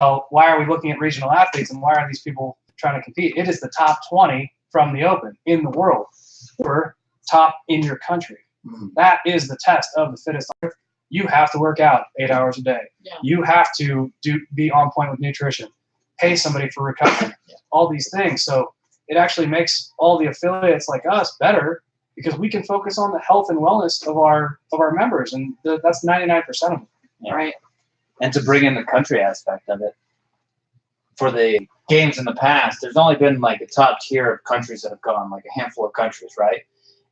well, why are we looking at regional athletes and why are these people trying to compete? It is the top 20 from the Open in the world, or top in your country. That is the test of the fittest. You have to work out 8 hours a day. Yeah. You have to be on point with nutrition, pay somebody for recovery, all these things. So it actually makes all the affiliates like us better because we can focus on the health and wellness of our members, and that's 99% of them. Yeah. Right. And to bring in the country aspect of it, for the games in the past, there's only been like a top tier of countries that have gone, like a handful of countries, right?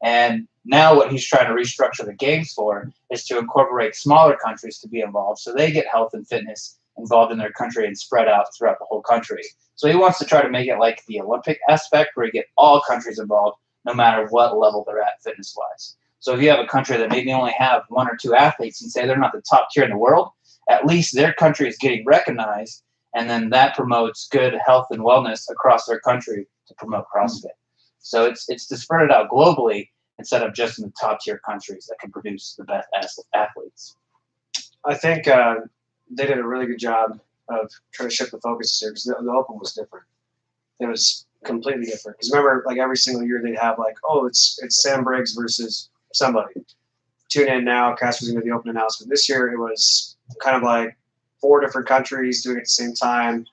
And now what he's trying to restructure the games for is to incorporate smaller countries to be involved so they get health and fitness involved in their country and spread out throughout the whole country. So he wants to try to make it like the Olympic aspect where you get all countries involved no matter what level they're at fitness-wise. So if you have a country that maybe only have 1 or 2 athletes and say they're not the top tier in the world, at least their country is getting recognized, and then that promotes good health and wellness across their country to promote CrossFit. So it's to spread it out globally instead of just in the top tier countries that can produce the best athletes. I think they did a really good job of trying to shift the focus here because the Open was different. It was completely different. Because remember, like every single year they'd have like, oh, it's Sam Briggs versus somebody. Tune in now. Casper's going to be the Open announcement. This year it was kind of like 4 different countries doing it at the same time.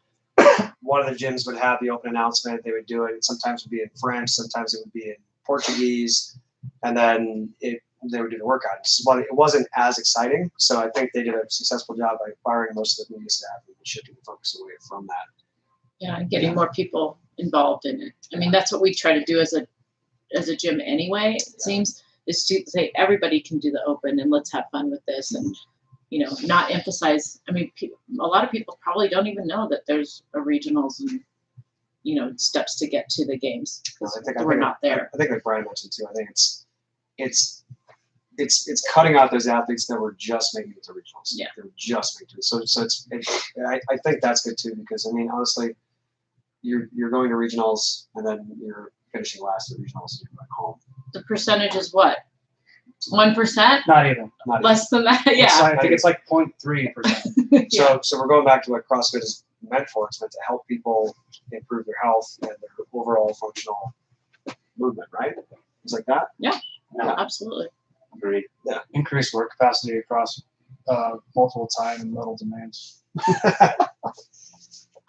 One of the gyms would have the Open announcement. They would do it. Sometimes it would be in French. Sometimes it would be in Portuguese. And then they would do the workout. It wasn't as exciting. So I think they did a successful job by firing most of the media staff and shifting the focus away from that. Yeah, and getting more people involved in it. I mean, that's what we try to do as a gym anyway, it seems, is to say everybody can do the Open and let's have fun with this and, you know, not emphasize. I mean, a lot of people probably don't even know that there's a regionals and, you know, steps to get to the games because we're not there. I think like Brian mentioned too, I think it's cutting out those athletes that were just making it to regionals. Yeah. They were just making it. So I think that's good too because I mean honestly, you're going to regionals and then you're finishing last at regionals and you're back home. The percentage is what? 1%? Not even. Less than that? Yeah. I think it's like 0.3%. Yeah. So we're going back to what CrossFit is meant for. It's meant to help people improve their health and their overall functional movement, right? Things like that. Yeah. Absolutely. Agreed. Yeah. Increase work capacity across multiple time and metal demands.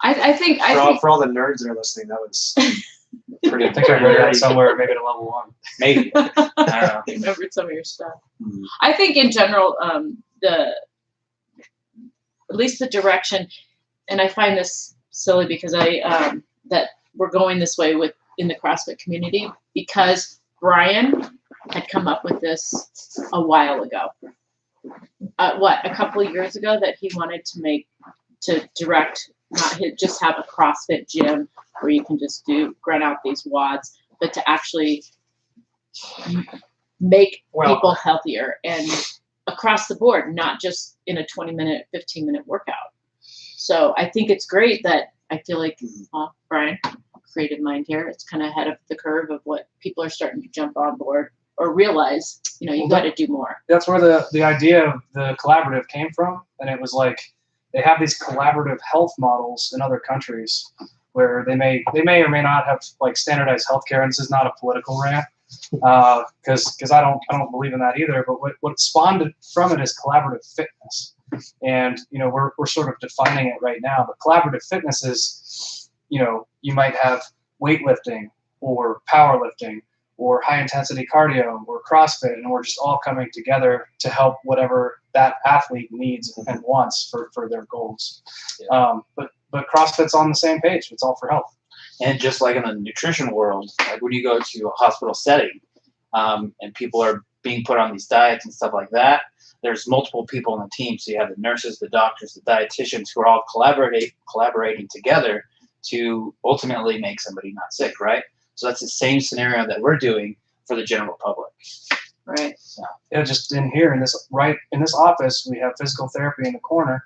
I think for all the nerds that are listening, that was pretty. I think I read that somewhere, maybe to level 1. Maybe. I don't know. remembered some of your stuff. Mm-hmm. I think in general, at least the direction, and I find this silly because that we're going this way in the CrossFit community because Brian had come up with this a while ago. A couple of years ago that he wanted to direct, not just have a CrossFit gym where you can just grunt out these WODs, but to actually make people healthier and across the board, not just in a 20-minute, 15-minute workout. So I think it's great that I feel like Brian, creative mind here, it's kind of ahead of the curve of what people are starting to jump on board or realize, you know, you got to do more. That's where the idea of the collaborative came from. And it was like, they have these collaborative health models in other countries where they may or may not have like standardized healthcare. And this is not a political rant because I don't believe in that either. But what spawned from it is collaborative fitness. And, you know, we're sort of defining it right now. But collaborative fitness is, you know, you might have weightlifting or powerlifting or high intensity cardio or CrossFit, and we're just all coming together to help whatever that athlete needs and wants for their goals. Yeah. But CrossFit's on the same page. It's all for health. And just like in the nutrition world, like when you go to a hospital setting and people are being put on these diets and stuff like that, there's multiple people on the team. So you have the nurses, the doctors, the dietitians who are all collaborating together to ultimately make somebody not sick, right? So that's the same scenario that we're doing for the general public. Right. So, yeah, just in here in this office, we have physical therapy in the corner,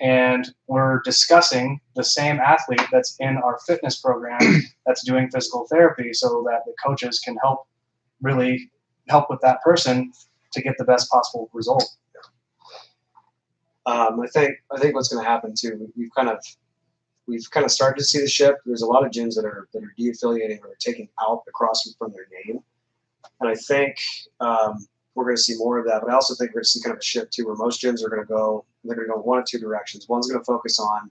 and we're discussing the same athlete that's in our fitness program that's doing physical therapy, so that the coaches can really help with that person to get the best possible result. I think what's going to happen too. We've kind of started to see the shift. There's a lot of gyms that are de-affiliating or taking out the CrossFit from their name, and I think we're going to see more of that. But I also think we're going to see kind of a shift too, where most gyms are going to go. They're going to go one of two directions. One's going to focus on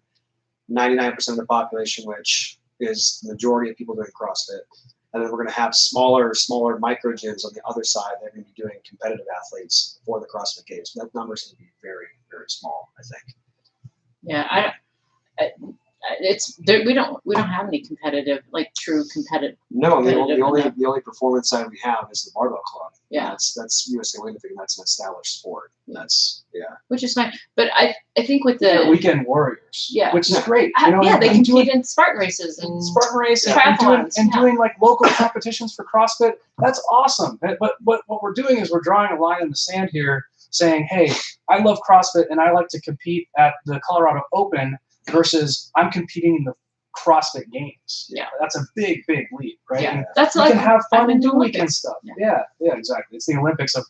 99% of the population, which is the majority of people doing CrossFit. And then we're going to have smaller micro gyms on the other side that are going to be doing competitive athletes for the CrossFit Games. That number's going to be very, very small, I think. Yeah, it's there, we don't have any competitive, like true competitive. No, the only performance side we have is the barbell club. Yeah, that's USA Weightlifting. That's an established sport. That's which is fine. But I think with the weekend warriors, which is great. They compete in Spartan races and triathlons and doing like local competitions for CrossFit. That's awesome. But what we're doing is we're drawing a line in the sand here, saying, hey, I love CrossFit and I like to compete at the Colorado Open versus I'm competing in the CrossFit Games. Yeah, that's a big leap, right? Yeah, and that's you like can have fun and do Olympics. Weekend stuff. Yeah, exactly. It's the Olympics of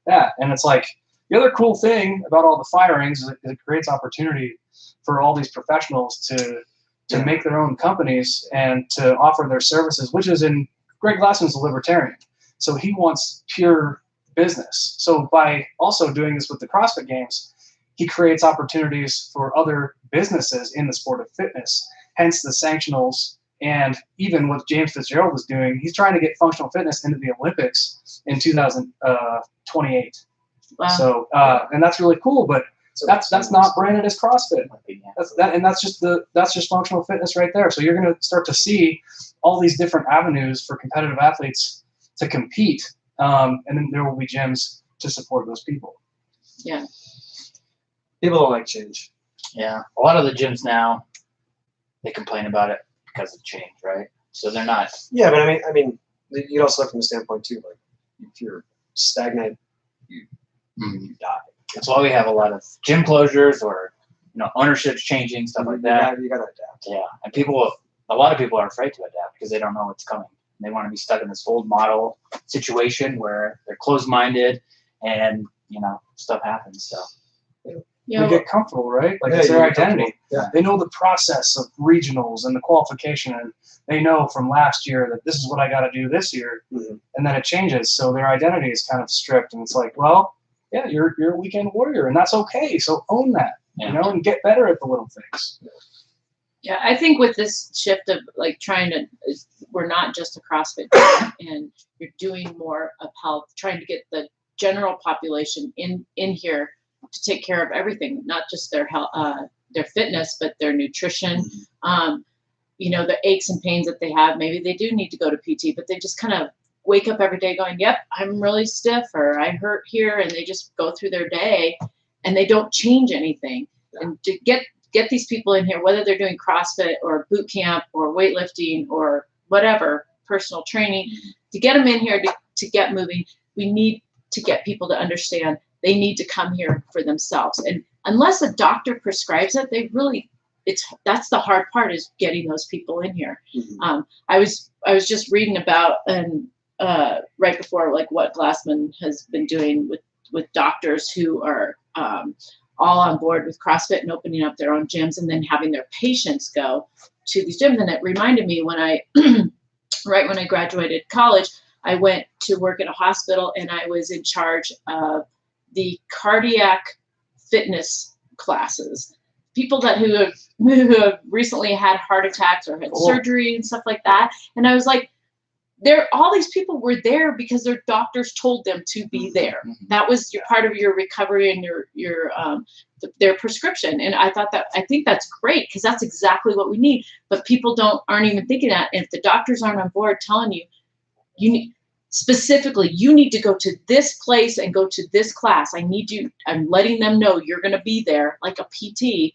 that, and it's like the other cool thing about all the firings is it creates opportunity for all these professionals to make their own companies and to offer their services, which is in Greg Glassman's a libertarian, so he wants pure business. So by also doing this with the CrossFit Games, he creates opportunities for other businesses in the sport of fitness, hence the sanctionals. And even what James Fitzgerald is doing, he's trying to get functional fitness into the Olympics in 2028. Wow. So, and that's really cool, but that's not branded as CrossFit. That's just functional fitness right there. So you're going to start to see all these different avenues for competitive athletes to compete. And then there will be gyms to support those people. Yeah. People don't like change. Yeah, a lot of the gyms now, they complain about it because of change, right? So they're not. Yeah, but I mean, you also look from the standpoint too. Like, if you're stagnant, you die. That's why we have a lot of gym closures or ownerships changing, stuff like that. You got to adapt. Yeah, and a lot of people are afraid to adapt because they don't know what's coming. They want to be stuck in this old model situation where they're closed-minded and stuff happens. So. They get comfortable, right? Like it's their identity. Yeah. They know the process of regionals and the qualification, and they know from last year that this is what I got to do this year, and then it changes. So their identity is kind of stripped, and it's like, well, yeah, you're a weekend warrior, and that's okay. So own that, and get better at the little things. Yeah, I think with this shift of like we're not just a CrossFit gym, and you're doing more of health, trying to get the general population in here to take care of everything, not just their health, their fitness, but their nutrition. The aches and pains that they have. Maybe they do need to go to PT, but they just kind of wake up every day going, "Yep, I'm really stiff," or "I hurt here," and they just go through their day, and they don't change anything. Yeah. And to get these people in here, whether they're doing CrossFit or boot camp or weightlifting or whatever, personal training, to get them in here to get moving, we need to get people to understand they need to come here for themselves. And unless a doctor prescribes it, that's the hard part, is getting those people in here. I was just reading about right before, like, what Glassman has been doing with doctors who are all on board with CrossFit and opening up their own gyms and then having their patients go to these gyms. And it reminded me when right when I graduated college, I went to work at a hospital and I was in charge of the cardiac fitness classes. People who have recently had heart attacks or had surgery and stuff like that. And I was like, all these people were there because their doctors told them to be there. That was part of your recovery and their prescription. And I think that's great, because that's exactly what we need. But people aren't even thinking that. And if the doctors aren't on board telling you need to go to this place and go to this class. I'm letting them know you're going to be there, like a PT.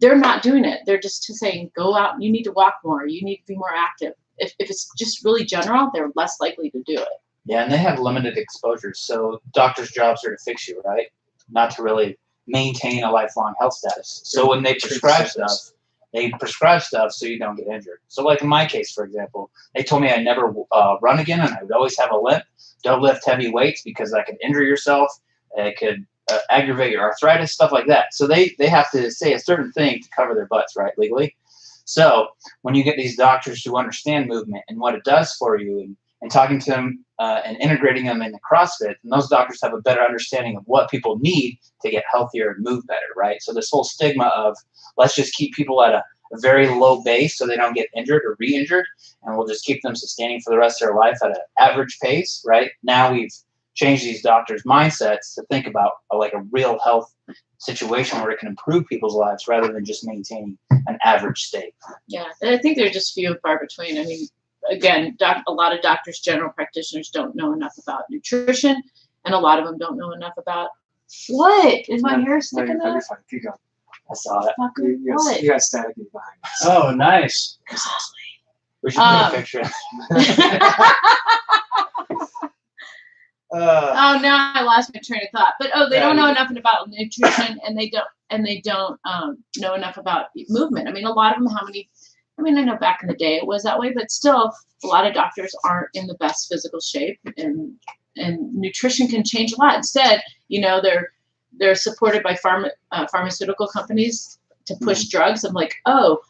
They're not doing it. They're just saying, go out. You need to walk more. You need to be more active. If it's just really general, they're less likely to do it. Yeah, and they have limited exposure. So doctors' jobs are to fix you, right? Not to really maintain a lifelong health status. So when they prescribe stuff so you don't get injured. So like in my case, for example, they told me I never run again, and I would always have a limp. Don't lift heavy weights because that could injure yourself. It could aggravate your arthritis, stuff like that. So they have to say a certain thing to cover their butts, right, legally. So when you get these doctors who understand movement and what it does for you, and talking to them and integrating them into CrossFit, and those doctors have a better understanding of what people need to get healthier and move better, right? So this whole stigma of let's just keep people at a very low base so they don't get injured or re-injured, and we'll just keep them sustaining for the rest of their life at an average pace, right? Now we've changed these doctors' mindsets to think about like a real health situation where it can improve people's lives rather than just maintaining an average state. Yeah, and I think they're just few and far between. I mean, again, a lot of doctors, general practitioners don't know enough about nutrition, and a lot of them don't know enough about what is my hair sticking That'd be up? fine. Keep going. I saw that. What? You got static behind us. Oh, nice. We should put a picture. Oh, now I lost my train of thought. But they don't know enough about nutrition, and they don't know enough about movement. I mean, a lot of them. I know back in the day it was that way, but still, a lot of doctors aren't in the best physical shape, and nutrition can change a lot. Instead, they're supported by pharmaceutical companies to push drugs. I'm like, oh,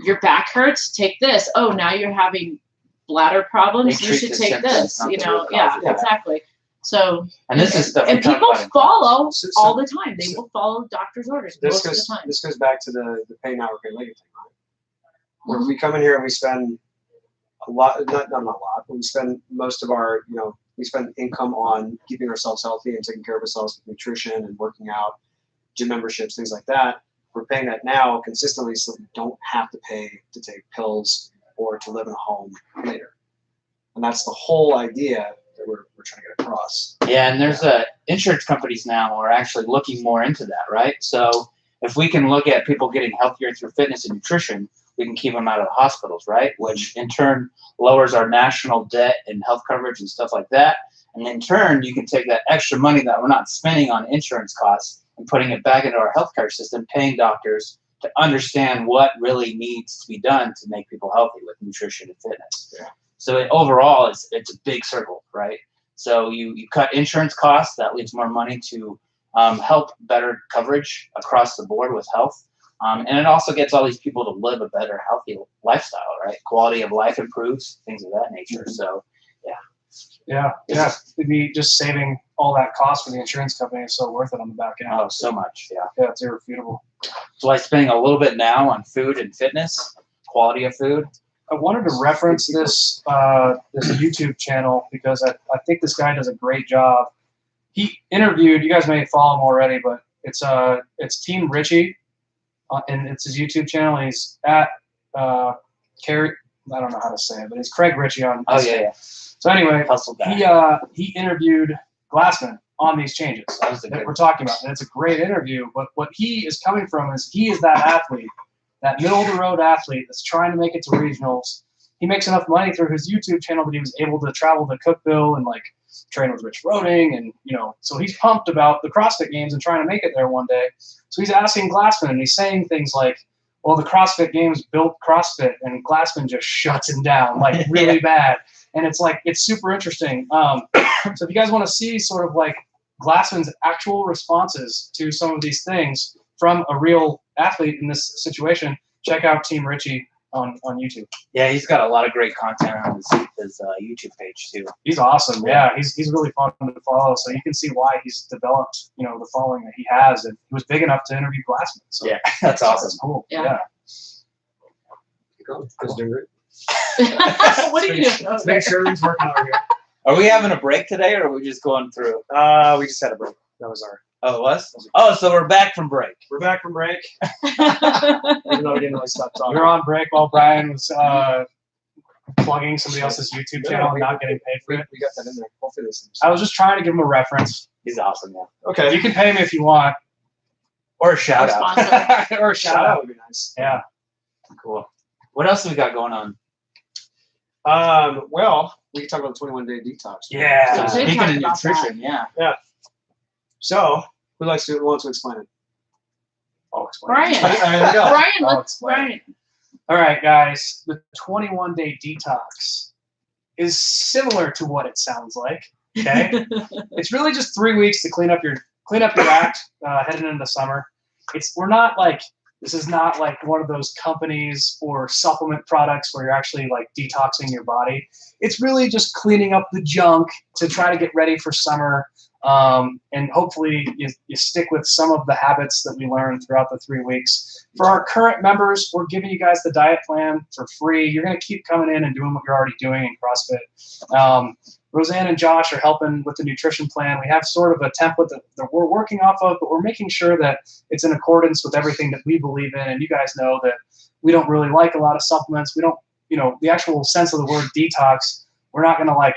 your back hurts, take this. Oh, now you're having bladder problems, you should take this. Exactly. So, and this is stuff and people follow all the time. They will follow doctor's orders most of the time. This goes back to the pay now or pay later thing, right? Where if we come in here and we spend a lot, not a lot, but we spend most of our, we spend income on keeping ourselves healthy and taking care of ourselves with nutrition and working out, gym memberships, things like that. We're paying that now consistently so we don't have to pay to take pills or to live in a home later. And that's the whole idea that we're trying to get across. Yeah, and there's insurance companies now are actually looking more into that, right? So if we can look at people getting healthier through fitness and nutrition, we can keep them out of the hospitals, right? Which in turn lowers our national debt and health coverage and stuff like that. And in turn, you can take that extra money that we're not spending on insurance costs and putting it back into our healthcare system, paying doctors to understand what really needs to be done to make people healthy with nutrition and fitness. Yeah. So overall, it's a big circle, right? So you cut insurance costs, that leaves more money to help better coverage across the board with health. And it also gets all these people to live a better, healthy lifestyle, right? Quality of life improves, things of that nature. So, Yeah. It'd be just saving all that cost for the insurance company is so worth it on the back end. Oh, so much, yeah. Yeah, it's irrefutable. So I'm spending a little bit now on food and fitness, quality of food. I wanted to reference this YouTube channel because I think this guy does a great job. He interviewed, you guys may follow him already, but it's Team Richie, and it's his YouTube channel. And he's at Carrie. I don't know how to say it, but it's Craig Ritchie on. Oh yeah. So anyway, Hustle guy. He interviewed Glassman on these changes that we're talking about, and it's a great interview. But what he is coming from is he is that athlete, that middle of the road athlete that's trying to make it to regionals. He makes enough money through his YouTube channel that he was able to travel to Cookeville and like train with Rich Roding, and so he's pumped about the CrossFit Games and trying to make it there one day. So he's asking Glassman, and he's saying things like, well, the CrossFit Games built CrossFit, and Glassman just shuts him down like really bad. And it's like, it's super interesting. So if you guys want to see sort of like Glassman's actual responses to some of these things from a real athlete in this situation, check out Team Richie on YouTube. Yeah, he's got a lot of great content on his YouTube page too. He's awesome. Yeah, he's really fun to follow. So you can see why he's developed, the following that he has, and he was big enough to interview Glassman. So yeah, that's awesome. That's cool. Yeah. Because doing great. What are you doing? Make sure he's working over here. Are we having a break today, or are we just going through? We just had a break. That was our. Oh, it was? Oh, so we're back from break. We're back from break. Even though we didn't really stop talking. We were on break while Brian was plugging somebody else's YouTube channel and not getting paid for it. We got that in there. Hopefully this. I was just trying to give him a reference. He's awesome, yeah. Okay. You can pay me if you want. Or a shout out. Or a shout out would be nice. Yeah. Cool. What else have we got going on? Well, we can talk about the 21-day detox. Yeah. So Speaking talk of about nutrition, yeah. So, who wants to explain it? I'll explain. Brian. There we go. I'll explain. Brian. All right, guys. The 21-day detox is similar to what it sounds like. Okay. It's really just 3 weeks to clean up your clean up your act heading into summer. This is not like one of those companies or supplement products where you're actually like detoxing your body. It's really just cleaning up the junk to try to get ready for summer. And hopefully you stick with some of the habits that we learned throughout the 3 weeks. For our current members, we're giving you guys the diet plan for free. You're going to keep coming in and doing what you're already doing in CrossFit. Roseanne and Josh are helping with the nutrition plan. We have sort of a template that we're working off of, but we're making sure that it's in accordance with everything that we believe in. And you guys know that we don't really like a lot of supplements. We don't, the actual sense of the word detox, we're not going to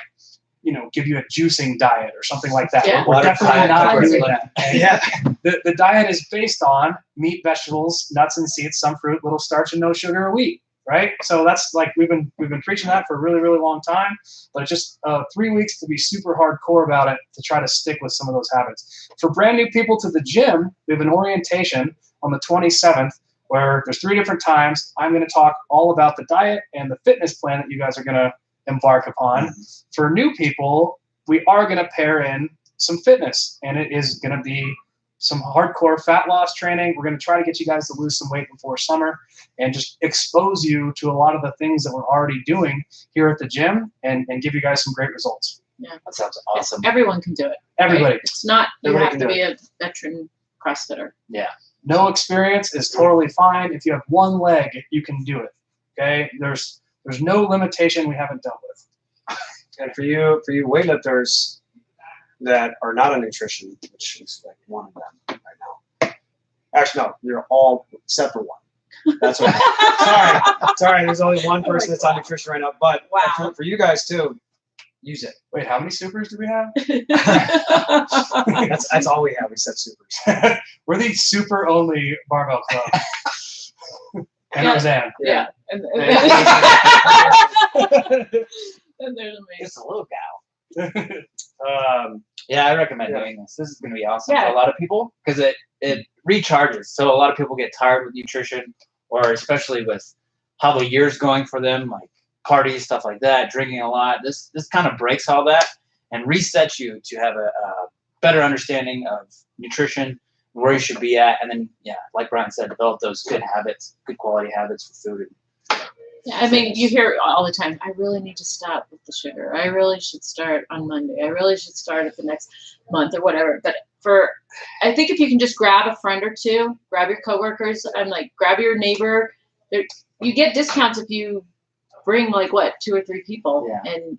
give you a juicing diet or something like that. Yeah. We're definitely not doing that. Yeah. The diet is based on meat, vegetables, nuts and seeds, some fruit, little starch, and no sugar or wheat. Right, so that's like we've been preaching that for a really, really long time. But it's just 3 weeks to be super hardcore about it to try to stick with some of those habits. For brand new people to the gym, we have an orientation on the 27th where there's 3 different times. I'm going to talk all about the diet and the fitness plan that you guys are going to embark upon. For new people, we are going to pair in some fitness, and it is going to be some hardcore fat loss training. We're going to try to get you guys to lose some weight before summer and just expose you to a lot of the things that we're already doing here at the gym and give you guys some great results. Yeah, That sounds awesome. everyone can do it. Everybody. Right? It's not you Everybody have can to do be a veteran CrossFitter. Yeah. No experience is totally fine. If you have one leg, you can do it. Okay? There's no limitation we haven't dealt with. And for you weightlifters that are not on nutrition, which is like one of them right now. Actually, no, you're all except for one. That's right. Sorry. There's only one person that's on nutrition right now. But Wow. for you guys too, use it. Wait, how many supers do we have? That's all we have except supers. We're the super only barbell club. And Yeah. Roseanne. Yeah. And there's me. Just a little gal. Um, Yeah, I recommend Yeah. doing this. This is going to be awesome Yeah. for a lot of people because it recharges. So a lot of people get tired with nutrition, or especially with how the year's going for them, like parties, stuff like that, drinking a lot. This kind of breaks all that and resets you to have a better understanding of nutrition, where you should be at, and then like Brian said, develop those good habits, good quality habits for food. Yeah, I mean, you hear all the time, I really need to stop with the sugar. I really should start on Monday. I really should start at the next month or whatever. But I think if you can just grab a friend or two, grab your coworkers, grab your neighbor. You get discounts if you bring 2 or 3 people. Yeah. And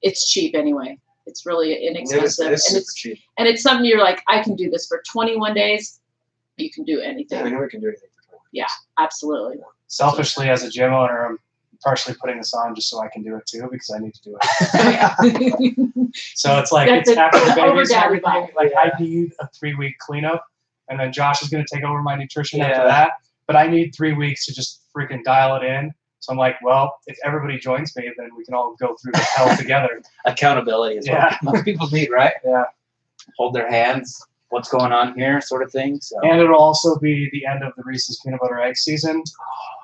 it's cheap anyway. It's really inexpensive. it is super cheap. And it's something you're like, I can do this for 21 days. You can do Yeah, anything. I know we can do anything for 20 days. Absolutely. Selfishly, as a gym owner, I'm partially putting this on just so I can do it too because I need to do it. So it's like That's it's after the over babies and daddy everything. vibe. Like I need a 3-week cleanup, and then Josh is going to take over my nutrition after Yeah. that. But I need 3 weeks to just freaking dial it in. So I'm like, well, if everybody joins me, then we can all go through the hell together. Accountability is Yeah. what most people need, right? Yeah. Hold their hands. What's going on here, sort of thing. So. And it'll also be the end of the Reese's peanut butter egg season,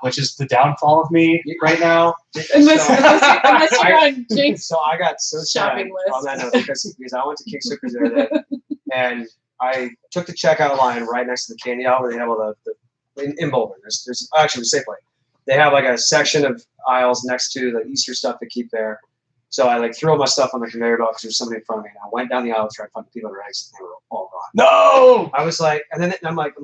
which is the downfall of me right now. Unless you're on Jake's So I got so sad shopping list. on that note because I went to King Soopers the other day, and I took the checkout line right next to the candy aisle where they have all in Boulder. There's actually the Safeway. They have like a section of aisles next to the Easter stuff they keep there. So I threw all my stuff on the conveyor belt because there's somebody in front of me, and I went down the aisle to try to find the peanut butter eggs, and they were all gone. No! I was like, and then I'm like,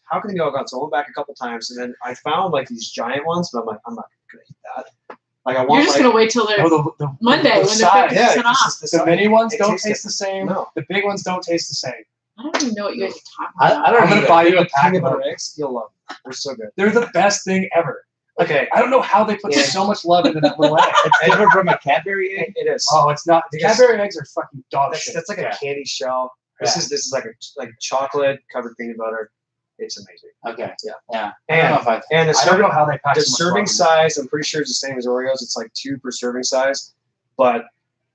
how can they all gone? So I went back a couple times, and then I found these giant ones, but I'm like, I'm not gonna eat that. I want. You're just gonna wait till they're the Monday when size. they're 50% off. The mini ones It don't tastes taste the same. No. The big ones don't taste the same. I don't even know what you guys are talking I about. don't I'm gonna either. buy you a pack Peanut of butter them. eggs, you'll love them. They're so good. They're the best thing ever. Okay, I don't know how they put Yeah. so much love into that little egg. It's different from a Cadbury egg. it is. Oh, it's not. Because- Cadbury eggs are fucking dog shit. That's like Yeah. a candy shell. This is like chocolate covered peanut butter. It's amazing. Okay. Yeah. Yeah. I don't know if I. And the I don't serving, know how they pack the so much serving love in size, I'm pretty sure it's the same as Oreos. It's 2 per serving size, but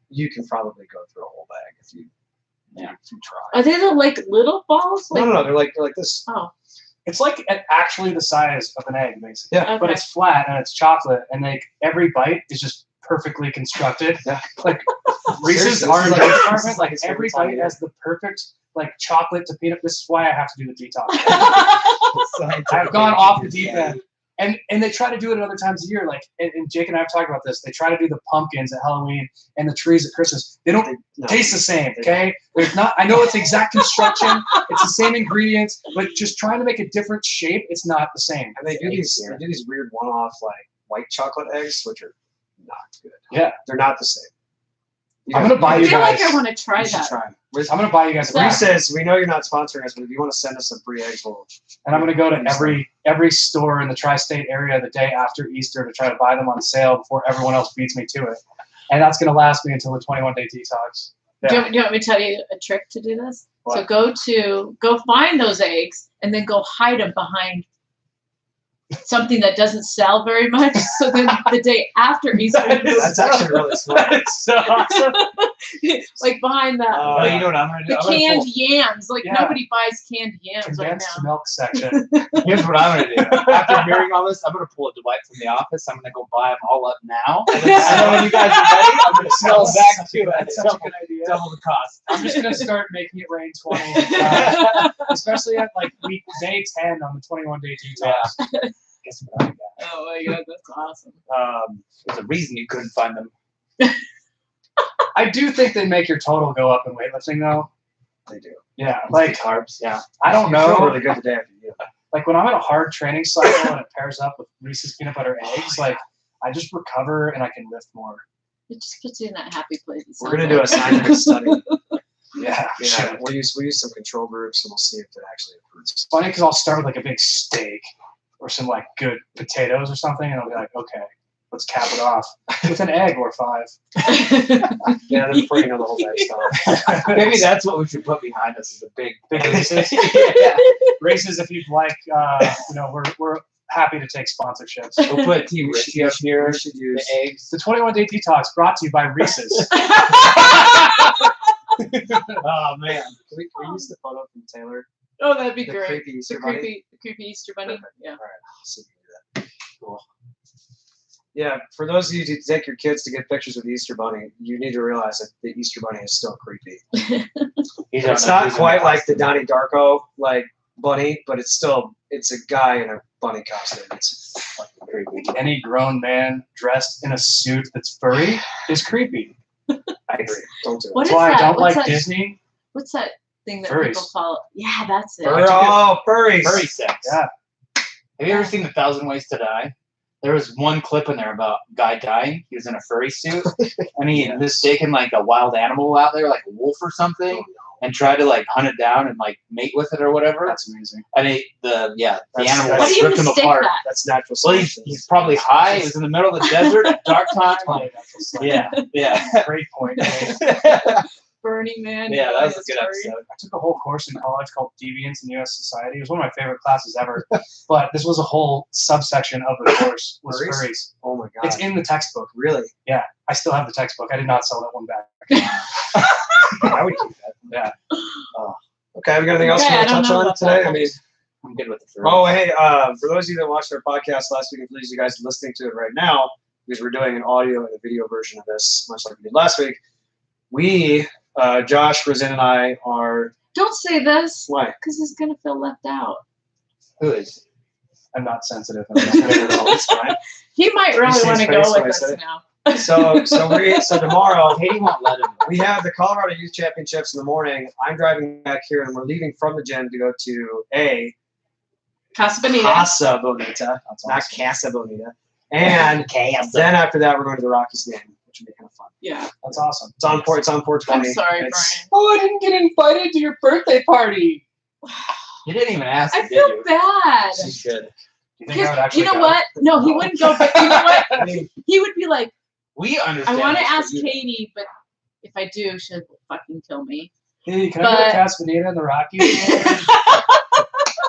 you can probably go through a whole bag if you try. Are they the little balls? No, they're like this. Oh, It's like actually the size of an egg, basically. Yeah. okay. But it's flat and it's chocolate, and every bite is just perfectly constructed. Yeah. Like Reese's Seriously, R&D this is like- department, this is like his every favorite time of bite year. has the perfect like chocolate to peanut. This is why I have to do the detox. I've gone off the deep end. And they try to do it at other times of year. Like, and Jake and I have talked about this. They try to do the pumpkins at Halloween and the trees at Christmas. They don't taste the same, okay? There's not. I know it's exact construction. It's the same ingredients, but just trying to make a different shape, it's not the same. And they do these weird one-off like white chocolate eggs, which are not good. Yeah. They're not the same. I'm gonna buy I you feel like guys. I want to try You should that. try 'em. I'm gonna buy you guys. Reese's, we know you're not sponsoring us, but if you want to send us some free eggs, we'll. And I'm gonna go to every store in the tri-state area the day after Easter to try to buy them on sale before everyone else beats me to it. And that's gonna last me until the 21-day detox. Do you want me to tell you a trick to do this? What? So go find those eggs and then go hide them behind something that doesn't sell very much. So then the day after Easter, That's actually really smart. That's so awesome. like behind the Oh, you know what I'm gonna do? the I'm gonna canned pull- yams. Like Yeah. nobody buys canned yams right Condensed now. milk section. Here's what I'm gonna do. After hearing all this, I'm gonna pull a Dwight from the office. I'm gonna go buy them all up now. And then when you guys are ready, I'm gonna sell them back to That's such a good idea. double the cost. I'm just gonna start making it rain 20, especially at like day 10 on the 21-day detox. Guess what I got? Oh my god, that's awesome. There's a reason you couldn't find them. I do think they make your total go up in weightlifting though. They do. Yeah, like Carbs, yeah. I don't You feel know. really good the day after you. Like when I'm in a hard training cycle and it pairs up with Reese's peanut butter eggs, like I just recover and I can lift more. It just puts you in that happy place. It We're sounds gonna do a like. scientific study. Yeah, Yeah, we'll use some control groups and we'll see if it actually improves. It's funny because I'll start with like a big steak or some like good potatoes or something, and I'll be like, okay, let's cap it off with an egg or 5. Yeah, they're freaking on the whole egg stuff. Maybe that's what we should put behind us is a big Reese's. yeah. Reese's, if you'd like, we're happy to take sponsorships. We'll put Team Richie up here. We should The use. eggs. The 21-day detox brought to you by Reese's. Oh man, can we use the photo from Taylor? Oh, that'd be The great. creepy Easter bunny? The creepy Easter bunny. Yeah. All right, see if we can do that. Cool. Yeah, for those of you who take your kids to get pictures of the Easter Bunny, you need to realize that the Easter Bunny is still creepy. It's not quite like the Donnie Darko like bunny, but it's a guy in a bunny costume. It's fucking creepy. Any grown man dressed in a suit that's furry is creepy. I agree. Don't do it. What That's is why I that? don't What's like that? Disney. What's that thing that Furries. people follow? Yeah, that's it. Furries. Furry sex. Yeah. Have you ever seen 1,000 Ways to Die? There was one clip in there about a guy dying. He was in a furry suit, and he had mistaken like a wild animal out there, like a wolf or something, and tried to like hunt it down and like mate with it or whatever. That's amazing. And the animal How like do you ripped him mistake apart. that? That's natural Well, selection. he's probably high. He was in the middle of the desert at dark time. Probably Like, that's what's like. yeah. Great point. Dave. Burning Man. Yeah, that was a it's good furry. episode. I took a whole course in college called Deviance in U.S. Society. It was one of my favorite classes ever. But this was a whole subsection of the course was Furries? furries. Oh my god. It's in the textbook. Really? I still have the textbook. I did not sell that one back. I would keep that. Yeah. Okay, we got anything else Okay, you I want to don't touch know on about today? that I mean, I'm good with the furry. oh hey, for those of you that watched our podcast last week, and please you guys are listening to it right now, because we're doing an audio and a video version of this, much like we did last week. We, Josh, Rosin, and I are Don't say this, why? because he's gonna feel left out. Who is? I'm not sensitive. I'm just gonna go. It's fine. He might see really his want to face go when I with said us it? now. So tomorrow Katie won't let him. we have the Colorado Youth Championships in the morning. I'm driving back here, and we're leaving from the gym to go to Casa Bonita. Casa Bonita, not Casa Bonita. And then after that, we're going to the Rockies game, which will be kind of fun. Yeah. That's awesome. It's on 420. I'm sorry, It's- Brian. Oh, I didn't get invited to your birthday party. You didn't even ask. I did feel you? bad. You should. Do you think I would Because actually you know go? what? No, he wouldn't go. But you know what? I mean, He would be like, We I understand. want to this, but ask you- Katie, but if I do, she'll fucking kill me. Hey, can I go to But- Casa Bonita in the Rockies?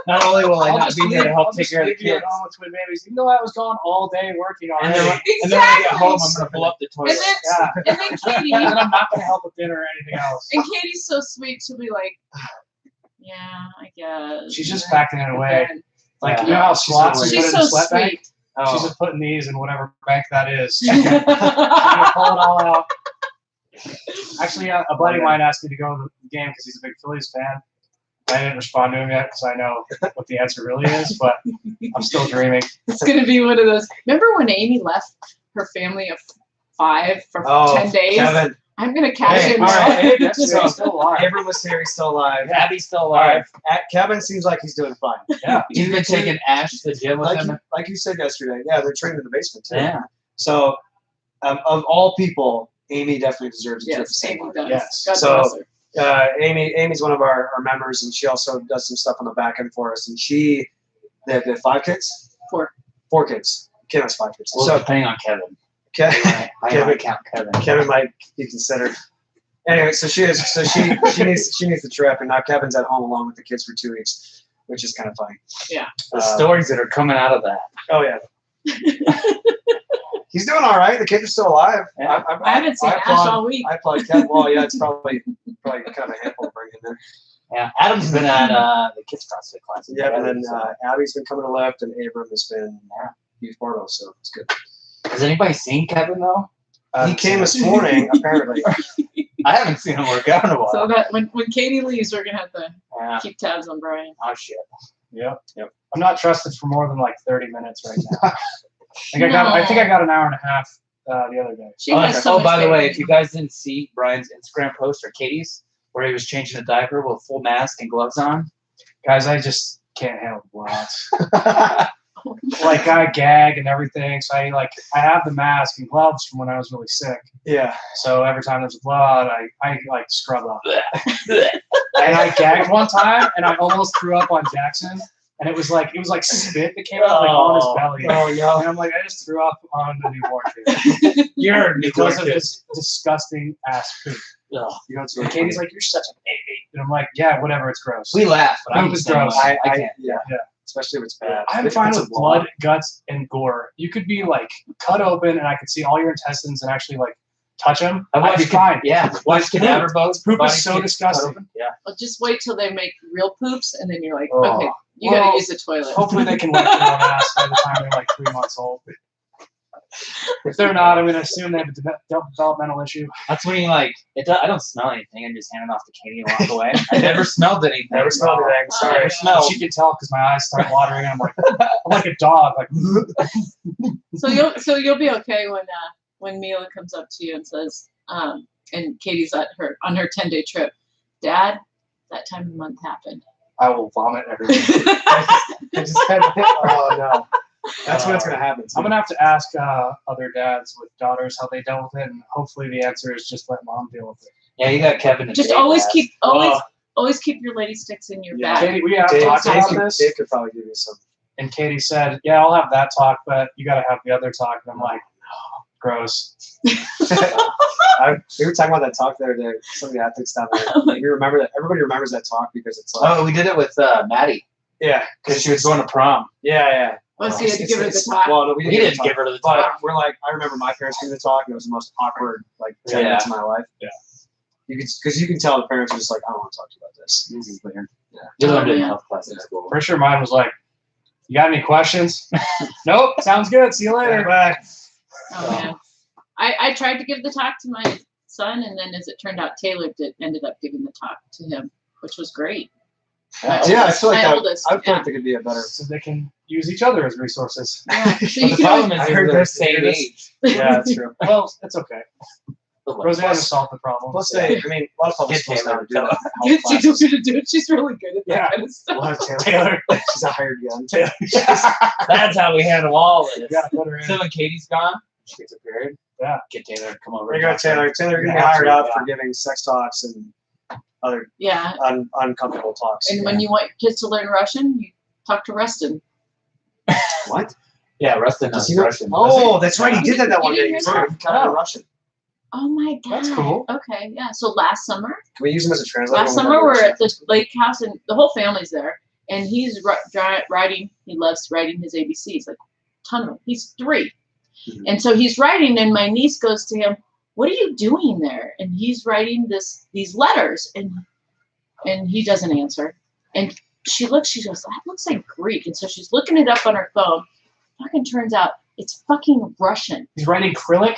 Not only will I I'll not just be there to leave- help I'll take just care of the leave you at kids, home with Twin Babies, even though I was gone all day working and already. then, and then when I get Exactly. home, I'm gonna pull up the toilet. And then, Yeah. and then Katie, And then I'm not going to help with dinner or anything else. and Katie's so sweet. She'll be like, yeah, I guess. She's just And packing it away. then- Like, Yeah. you know how She's sloths always- put it She's in the so sweat bag? sweet. She's just putting these in whatever bank that is. She's gonna pull it all out. Actually, a buddy of mine asked me to go to the game because he's a big Phillies fan. I didn't respond to him yet because I know what the answer really is, but I'm still dreaming. It's gonna be one of those. Remember when Amy left her family of 5 for 10 days? Kevin. I'm gonna cash in. All right. He's still alive. Abram was here. He's still alive. Abby's still All alive. right. Kevin seems like he's doing fine. Yeah. He's been taking Ash to the gym with him. Like you said yesterday. Yeah, they're training in the basement too. Yeah. So, of all people, Amy definitely deserves a trip to Yes, St. Amy Mark. does. Yes. God So- bless her. Amy's one of our members, and she also does some stuff on the back end for us. And they have 5 kids? 4. 4 kids. Kim has 5 kids. Well, So, depending on Kevin. Kevin, I might count Kevin. Kevin might be considered. Anyway, so she needs the trip, and now Kevin's at home alone with the kids for 2 weeks, which is kind of funny. Yeah. The stories that are coming out of that. Oh yeah. He's doing all right. The kids are still alive. Yeah. I haven't seen Ash all week. I applaud Kevin. Well, yeah, it's probably kind of a handful to bring him in. Yeah, Adam's been at the kids CrossFit classes. Yeah, and then so. Abby's been coming to left, and Abram has been youth portal, so it's good. Has anybody seen Kevin though? He came this morning, apparently. I haven't seen him work out in a while. So that when Katie leaves, we're gonna have to Yeah. keep tabs on Brian. Oh shit. Yep. I'm not trusted for more than like 30 minutes right now. I think I got an hour and a half the other day. She has so much by the faith way, in if you. you guys didn't see Brian's Instagram post or Katie's, where he was changing a diaper with a full mask and gloves on, Guys, I just can't handle the blowouts. Like I gag and everything, so I have the mask and gloves from when I was really sick. Yeah. So every time there's a blowout, I like scrub up. And I gagged one time, and I almost threw up on Jackson. And it was like spit that came out like on his belly. Oh no. And I'm like, I just threw up on the newborn kid. you're Because of this disgusting ass poop. Ugh. You know, so Katie's like, you're such a baby. And I'm like, yeah, whatever, it's gross. We laugh, but I'm Poop is the same gross. way. I can't. Yeah. Yeah. Especially if it's bad. I'm If fine it's a with blowout. blood, guts, and gore. You could be like cut open, and I could see all your intestines and actually like touch them. I'd be fine. Yeah, watch cadaver boats. Poop body is so gets cut disgusting. open. Yeah. Well, just wait till they make real poops, and then you're like, Oh. okay, you Well, gotta use the toilet. Hopefully they can wipe their own ass by the time they're like 3 months old. If they're not, I'm going to assume they have a developmental issue. That's when you like. I don't smell anything. I just hand it off to Katie and walk away. I never smelled anything. Never smelled anything. Sorry. Never smelled. She can tell because my eyes start watering, and I'm like a dog. Like, So you'll be okay when Mila comes up to you and says, and Katie's on her 10-day trip, Dad, that time of the month happened. I will vomit everywhere. Oh no. That's when it's gonna happen. I'm gonna have to ask other dads with daughters how they dealt with it, and hopefully the answer is just let mom deal with it. Yeah, you got Kevin. And Just Dave always last. keep always keep your lady sticks in your Yeah. bag. Katie, we have Dave, talked about Dave, this, Dave could probably give you some. and Katie said, "Yeah, I'll have that talk, but you got to have the other talk." And I'm like, "No, gross." We were talking about that talk the other day. Some of the athletes down there. You remember that? Everybody remembers that talk because it's like, Oh, we did it with Maddie yeah, because she was going to prom. yeah. Oh, so you had to give her the talk. Well, no, we We didn't, didn't give her the But talk. we're like, I remember my parents giving the talk, and it was the most awkward 10 minutes of my life. Yeah. Because you can tell the parents are just like, I don't want to talk to you about this. This is weird. Yeah. You learned it in Yeah. health class in school. For sure, mine was like, "You got any questions?" Nope. Sounds good. See you later. Bye. Oh man, I tried to give the talk to my son, and then as it turned out, Taylor ended up giving the talk to him, which was great. My Yeah, I oldest- feel like my that. oldest, I feel yeah. like there could be a better. So they can use each other as resources. Yeah. So But you the can problem always, is I heard they're the this- same hear this. age. Yeah, that's true. Well, it's okay. Roseanne has solved the problem. Plus, I mean, a lot of public Get schools Taylor now to do tell that. her. in health she's classes. going to do it. She's really good at that Yeah. kind of stuff. We'll have Taylor. Taylor. She's a hired gun. That's how we handle all of this. Yeah, put her in. So when Katie's gone, she gets a period. Yeah. Get Taylor to come over. There you and go, talk to her. Taylor. Taylor, you're gonna Yeah, be hired out absolutely. for giving sex talks and other Yeah. uncomfortable talks. And when you want your kids to learn Russian, you talk to Rustin. What? Yeah, Rustin Does knows he know- Russian. Oh, that's right. He did that You one day. didn't He hear started that? kind of Russian. Oh my god. That's cool. Okay, yeah. So last summer, Can we use him as a translator? last when summer go we're to at the lake house, and the whole family's there. And he's writing. He loves writing his ABCs, like a ton of them. He's 3, Mhm. and so he's writing. And my niece goes to him, "What are you doing there?" And he's writing these letters, and he doesn't answer. And she looks. She goes, "That looks like Greek." And so she's looking it up on her phone. fucking turns out it's fucking Russian. He's writing acrylic.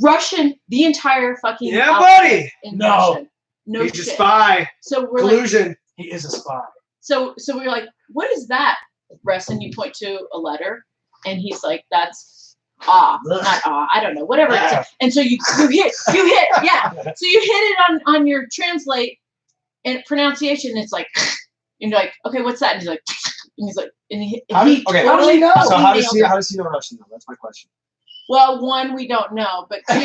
Russian, the entire fucking Yeah, alphabet buddy. in No. Russian. No He's shit. a spy. So we're Collusion. He is a spy. so we're like, what is that, Russ? And you point to a letter, and he's like, that's not I don't know, whatever. Yeah. It's. And so you hit, yeah. So you hit it on your translate and pronunciation. And it's like, and you're like, okay, what's that? And he's like, and he How does he know? So fucking how does nailed he it. how does he know Russian though? That's my question. Well, one, we don't know, but two,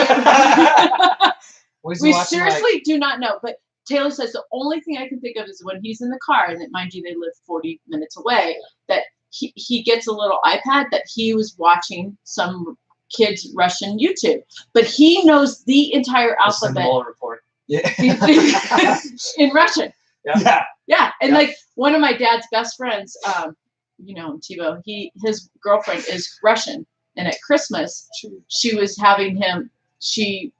Was he we watching, seriously do not know. But Taylor says the only thing I can think of is when he's in the car, and that, mind you, they live 40 minutes away, that he gets a little iPad that he was watching some kid's Russian YouTube. But he knows the entire Listen to the alphabet Mueller report. Yeah. in Russian. Yeah. Yeah. And Yeah. like one of my dad's best friends, you know, Tebow, his girlfriend is Russian. And at Christmas, she was having him, she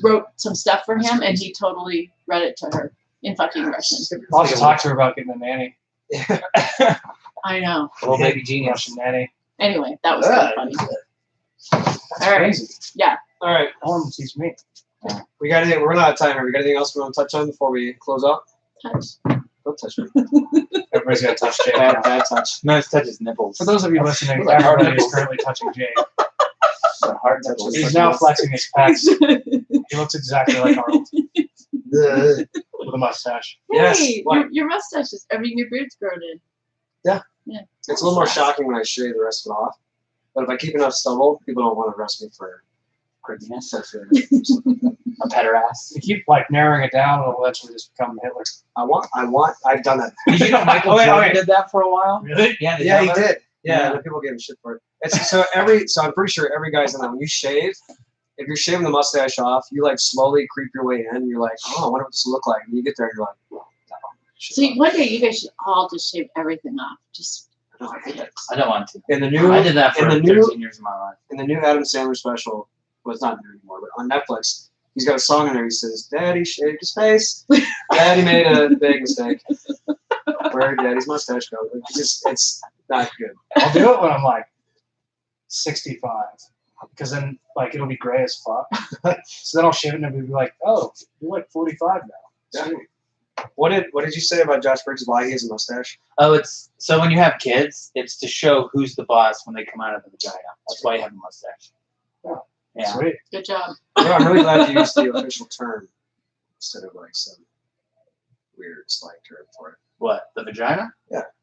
wrote some stuff for him, and he totally read it to her in fucking Russian. I'll have to talk to her about getting a nanny. I know. Little baby genius. Russian nanny. Anyway, that was so funny. That's All right. crazy. All right. I want him to teach me. We got anything? We're running out of time here. We got anything else we want to touch on before we close up? Touch. Don't touch me. Everybody's got to touch Jake. Bad, now. bad touch. No, it's touches nipples. For those of you listening, Like hard everybody is nipples. currently touching Jake. Hard nipples. He's now flexing his pecs. He looks exactly like Arnold with a mustache. Yes, Hey, what? your mustache is, I mean, your beard's grown in. It's a little more shocking when I shave the rest of it off. But if I keep enough stubble, people don't want to arrest me for Craziness. sexual. A pederast. If you keep like narrowing it down, it'll eventually just become Hitler. I've done that. Did you know Michael Oh, wait, Jordan okay. did that for a while? Really? Yeah, Yeah, he know that? did. Yeah, Yeah. and people gave him shit for it. It's so I'm pretty sure every guy's in that. When you shave, if you're shaving the mustache off, you like slowly creep your way in. You're like, oh, I wonder what this will look like. And you get there, and you're like, no. See, one day you guys should all just shave everything off. Just No, I hate that. I don't want to. In the new, I did that for in the 13 new, years of my life. in the new Adam Sandler special, well, it's not new anymore, but on Netflix, he's got a song in there. He says, "Daddy shaved his face. Daddy made a big mistake. Where did Daddy's mustache go?" It's not good. I'll do it when I'm like 65, because then like it'll be gray as fuck. So then I'll shave it and it'll be like, oh, you're like 45 now. Yeah. What did you say about Josh Bridges? Why he has a mustache? Oh, it's so when you have kids, it's to show who's the boss when they come out of the vagina. That's why you have a mustache. Oh, Yeah. Sweet. good job. No, I'm really glad you used the official term instead of like some weird slang term for it. What? The vagina?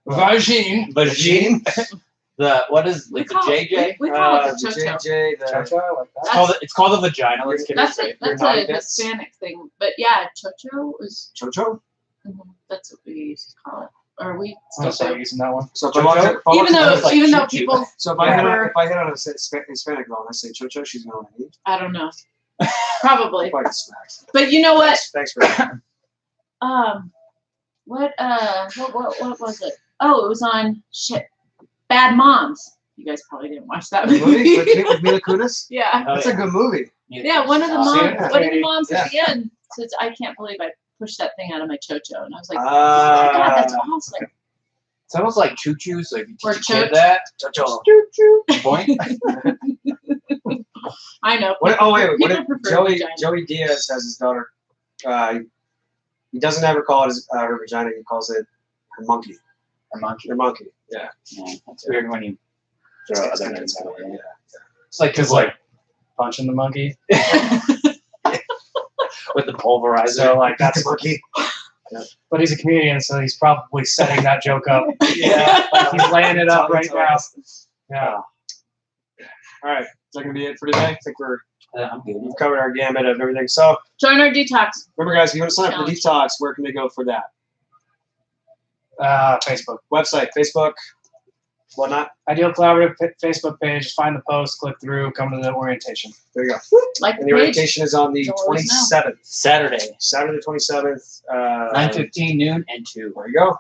Vagine. Vagine? What is like the JJ? We call it the The chocho. JJ, the Cha-cha, I like that. It's called the vagina. Let's get it That's straight. that's naughty a bits. Hispanic thing, but yeah, chocho is Chocho. that's what we used to call it, or we I'm still gonna start do. using that one. So if I hit Even though like even though choo-choo. people, so if I hit Never- on a Hispanic girl and I say Chocho, she's gonna want to eat. I don't know, probably. Quite smacks. But you know what? Thanks for that. What was it? Oh, it was on Bad Moms. You guys probably didn't watch that The movie with Mila movie. Kunis. Yeah. Oh, That's a good movie. Yeah, one of the See moms. it? One of the moms Yeah. at the end says, "I can't believe I pushed that thing out of my chocho," and I was like, "Oh my God, that's awesome." It's almost like choo choo. So if you Or teach a kid choch. that, Chocho. choo choo, point. I know. What? Oh wait, what People if prefer vagina. Joey Diaz has his daughter? He doesn't ever call it her vagina. He calls it her monkey. A monkey. Her monkey. Yeah. Yeah, that's weird when you throw other names out. Yeah. It's like his like punching the monkey. With the pulverizer. So like that's monkey. but he's a comedian, so he's probably setting that joke up. Yeah. Like he's laying it up right now. Hilarious. Yeah. All right. Is that gonna be it for today? I think I'm good. we've covered our gambit of everything. So Join our detox. remember, guys, if you want to sign up for the Challenge. detox, where can they go for that? Facebook. Website, Facebook, whatnot. Ideal Collaborative Facebook page. Find the post, click through, come to the orientation. There you go. Like And the the page. orientation is on the You'll always know. 27th. Saturday, Saturday the 27th. 9:15, noon, and 2. There you go.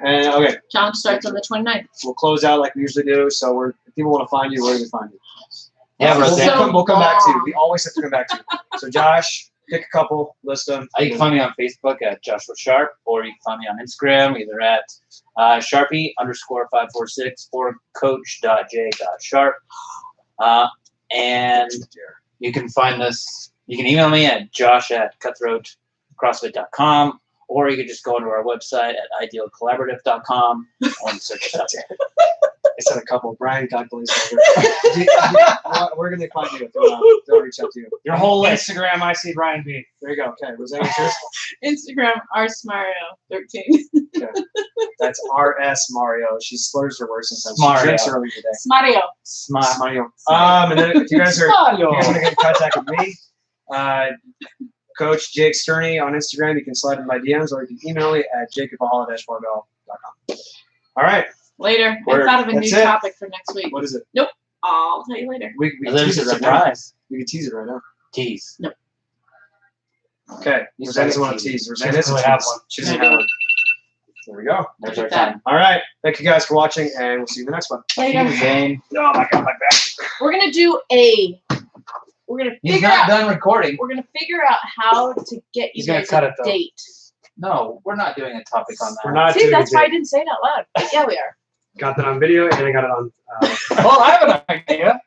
And okay, Challenge starts on the 29th. we'll close out like we usually do. So if people want to find you, where do they find you? Yeah, we'll, Roseanne. So we'll come back to you. long. We always have to come back to you. So Josh, pick a couple, list them. You can find me on Facebook at Joshua Sharp, or you can find me on Instagram either at Sharpie_546 or coach.j.sharp. And you can find us, you can email me at josh@cutthroatcrossfit.com, or you can just go into our website at idealcollaborative.com and search us out there. I said a couple. Brian, God bless you. Where can they find you? They'll reach out to you. Your whole Instagram, I see Ryan B. There you go. Okay. Was that yours? Instagram, rsmario13. Okay. That's RS Mario. She slurs her words sometimes. Smario. She drinks early today. Smario. Mario. And then if you guys are Mario. want to get in contact with me, Coach Jake Sterney on Instagram, you can slide in my DMs, or you can email me at jacobahala-barbell.com. All right. Later. Word. I thought of a That's new it. topic for next week. What is it? I'll tell you later. We can There's tease a it right now. surprise. We can tease it right now. Tease. Okay. You Rosanna doesn't said want to tease. tease. She Rosanna doesn't doesn't really have tease. one. She doesn't have one. There we go. There's our Look at that. time. All right. Thank you guys for watching, and we'll see you in the next one. Later. Zane. Oh my god, my back. We're gonna do a. We're gonna He's figure not out. done recording. We're gonna figure out how to get you He's gonna guys cut a it, though. date. No, we're not doing a topic on that. We're not See, doing that's a why I date. didn't say it out loud. But yeah, we are. Got that on video, and I got it on. Oh, I have an idea.